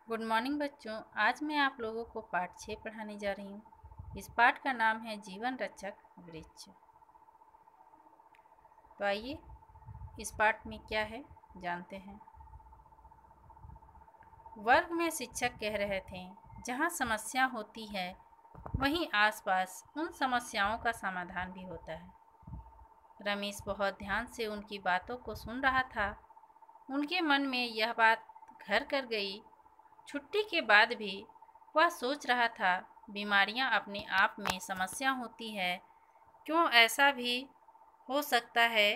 Good morning बच्चों। आज मैं आप लोगों को पाठ 6 पढ़ाने जा रही हूँ। इस पाठ का नाम है जीवन रक्षक वृक्ष। तो आइए इस पाठ में क्या है जानते हैं। वर्ग में शिक्षक कह रहे थे, जहाँ समस्या होती है वहीं आसपास उन समस्याओं का समाधान भी होता है। रमेश बहुत ध्यान से उनकी बातों को सुन रहा था। उनके मन में यह बात घर कर गई। छुट्टी के बाद भी वह सोच रहा था, बीमारियां अपने आप में समस्या होती है। क्यों ऐसा भी हो सकता है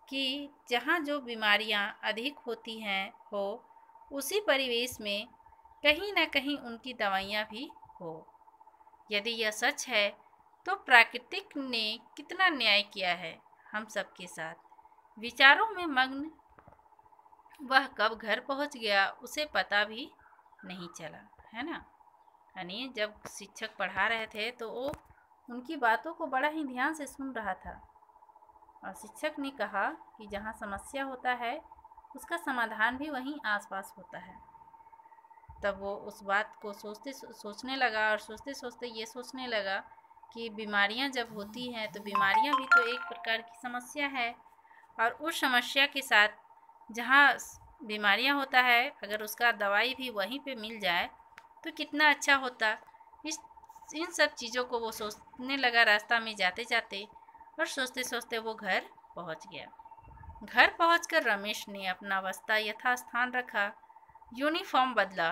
कि जहां जो बीमारियां अधिक होती हैं उसी परिवेश में कहीं न कहीं उनकी दवाइयां भी हो। यदि यह सच है तो प्रकृति ने कितना न्याय किया है हम सबके साथ। विचारों में मग्न वह कब घर पहुंच गया उसे पता भी नहीं चला, है ना। यानी जब शिक्षक पढ़ा रहे थे तो वो उनकी बातों को बड़ा ही ध्यान से सुन रहा था और शिक्षक ने कहा कि जहाँ समस्या होता है उसका समाधान भी वहीं आसपास होता है। तब वो उस बात को सोचने लगा और सोचते सोचते ये सोचने लगा कि बीमारियां जब होती हैं तो बीमारियां भी तो एक प्रकार की समस्या है, और उस समस्या के साथ जहाँ बीमारियां होता है अगर उसका दवाई भी वहीं पे मिल जाए तो कितना अच्छा होता। इन सब चीज़ों को वो सोचने लगा रास्ता में जाते जाते, और सोचते सोचते वो घर पहुंच गया। घर पहुंचकर रमेश ने अपना बस्ता यथास्थान रखा, यूनिफॉर्म बदला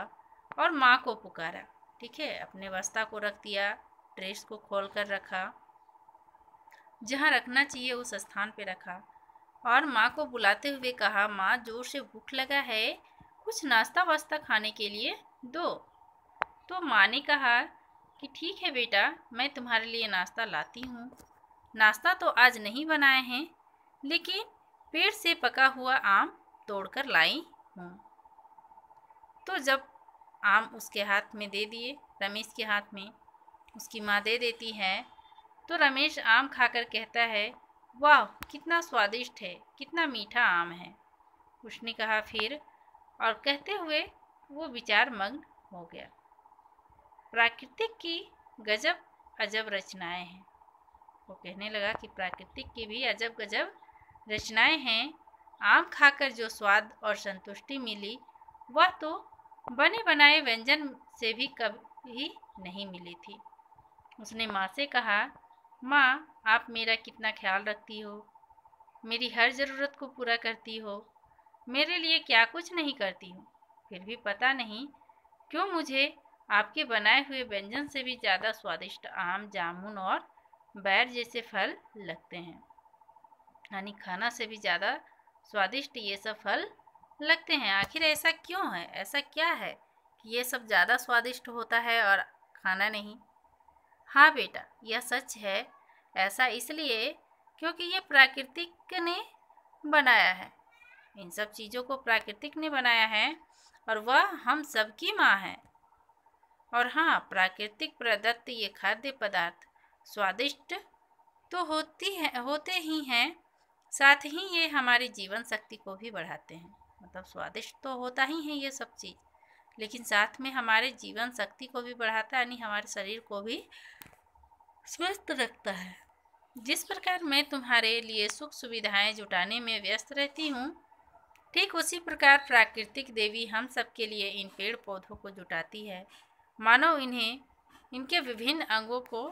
और माँ को पुकारा। ठीक है, अपने बस्ता को रख दिया, ड्रेस को खोल कर रखा, जहाँ रखना चाहिए उस स्थान पे रखा और माँ को बुलाते हुए कहा, माँ जोर से भूख लगा है, कुछ नाश्ता वास्ता खाने के लिए दो। तो माँ ने कहा कि ठीक है बेटा, मैं तुम्हारे लिए नाश्ता लाती हूँ। नाश्ता तो आज नहीं बनाए हैं, लेकिन पेड़ से पका हुआ आम तोड़कर लाई हूँ। तो जब आम उसके हाथ में दे दिए, रमेश के हाथ में उसकी माँ दे देती है, तो रमेश आम खाकर कहता है, वाह कितना स्वादिष्ट है, कितना मीठा आम है। उसने कहा फिर, और कहते हुए वो विचार मग्न हो गया। प्राकृतिक की गजब अजब रचनाएं हैं। वो कहने लगा कि प्राकृतिक की भी अजब गजब रचनाएं हैं। आम खाकर जो स्वाद और संतुष्टि मिली वह तो बने बनाए व्यंजन से भी कभी नहीं मिली थी। उसने माँ से कहा, माँ आप मेरा कितना ख्याल रखती हो, मेरी हर ज़रूरत को पूरा करती हो, मेरे लिए क्या कुछ नहीं करती हो, फिर भी पता नहीं क्यों मुझे आपके बनाए हुए व्यंजन से भी ज़्यादा स्वादिष्ट आम, जामुन और बैर जैसे फल लगते हैं। यानी खाना से भी ज़्यादा स्वादिष्ट ये सब फल लगते हैं। आखिर ऐसा क्यों है, ऐसा क्या है कि ये सब ज़्यादा स्वादिष्ट होता है और खाना नहीं। हाँ बेटा, यह सच है। ऐसा इसलिए क्योंकि ये प्राकृतिक ने बनाया है। इन सब चीज़ों को प्राकृतिक ने बनाया है और वह हम सबकी माँ है। और हाँ, प्राकृतिक प्रदत्त ये खाद्य पदार्थ स्वादिष्ट तो होते ही हैं, साथ ही ये हमारी जीवन शक्ति को भी बढ़ाते हैं। मतलब स्वादिष्ट तो होता ही है ये सब चीज़, लेकिन साथ में हमारे जीवन शक्ति को भी बढ़ाता है, यानी हमारे शरीर को भी स्वस्थ रखता है। जिस प्रकार मैं तुम्हारे लिए सुख सुविधाएं जुटाने में व्यस्त रहती हूँ, ठीक उसी प्रकार प्राकृतिक देवी हम सबके लिए इन पेड़ पौधों को जुटाती है। मानव इनके विभिन्न अंगों को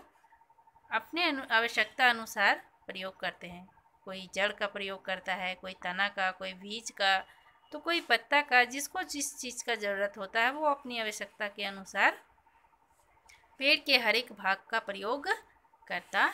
अपने आवश्यकता अनुसार प्रयोग करते हैं। कोई जड़ का प्रयोग करता है, कोई तना का, कोई बीज का, तो कोई पत्ता का। जिसको जिस चीज़ का ज़रूरत होता है वो अपनी आवश्यकता के अनुसार पेड़ के हर एक भाग का प्रयोग करता